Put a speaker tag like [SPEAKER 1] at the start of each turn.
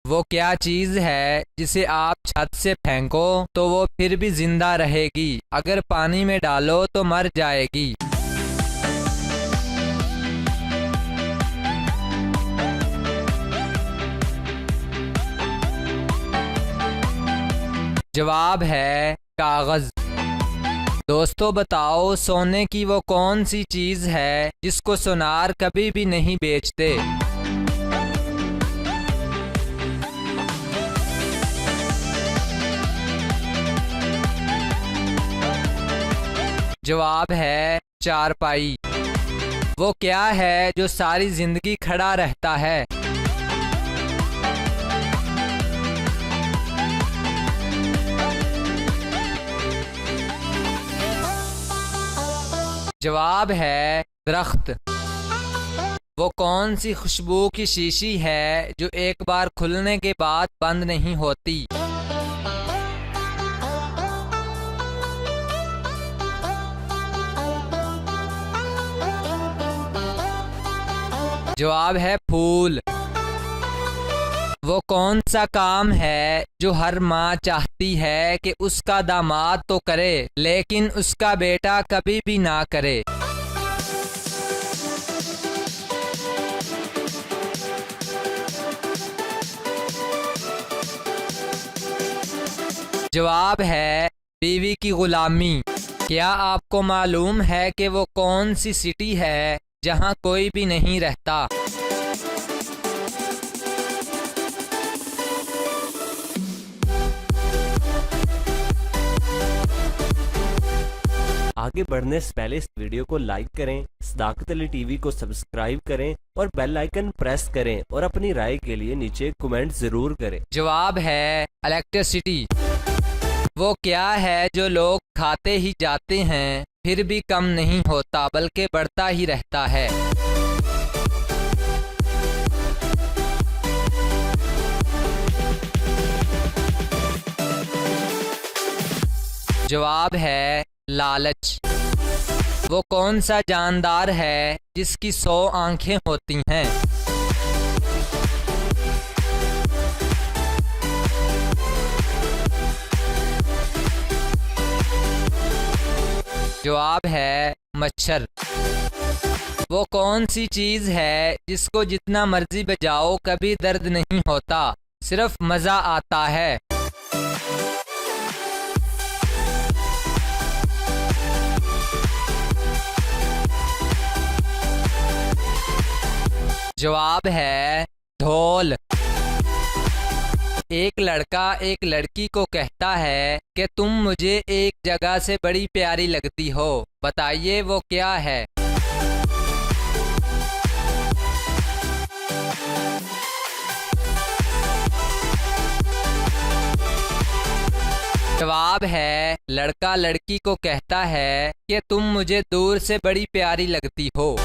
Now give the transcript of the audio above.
[SPEAKER 1] वो क्या चीज़ है जिसे आप छत से फेंको तो वो फिर भी जिंदा रहेगी, अगर पानी में डालो तो मर जाएगी। जवाब है कागज। दोस्तों बताओ, सोने की वो कौन सी चीज़ है जिसको सुनार कभी भी नहीं बेचते? जवाब है चारपाई। वो क्या है जो सारी जिंदगी खड़ा रहता है? जवाब है दरख्त। वो कौन सी खुशबू की शीशी है जो एक बार खुलने के बाद बंद नहीं होती? जवाब है फूल। वो कौन सा काम है जो हर माँ चाहती है कि उसका दामाद तो करे लेकिन उसका बेटा कभी भी ना करे? जवाब है बीवी की गुलामी। क्या आपको मालूम है कि वो कौन सी सिटी है जहाँ कोई भी नहीं रहता?
[SPEAKER 2] आगे बढ़ने से पहले इस वीडियो को लाइक करें, सदाकत अली टीवी को सब्सक्राइब करें और बेल आइकन प्रेस करें और अपनी राय के लिए नीचे कमेंट जरूर करें।
[SPEAKER 1] जवाब है इलेक्ट्रिसिटी। वो क्या है जो लोग खाते ही जाते हैं फिर भी कम नहीं होता बल्कि बढ़ता ही रहता है? जवाब है लालच। वो कौन सा जानदार है जिसकी 100 आंखें होती हैं? जवाब है मच्छर। वो कौन सी चीज़ है जिसको जितना मर्जी बजाओ कभी दर्द नहीं होता, सिर्फ मज़ा आता है? जवाब है ढोल। एक लड़का एक लड़की को कहता है कि तुम मुझे एक जगह से बड़ी प्यारी लगती हो, बताइए वो क्या है? जवाब है लड़का लड़की को कहता है कि तुम मुझे दूर से बड़ी प्यारी लगती हो।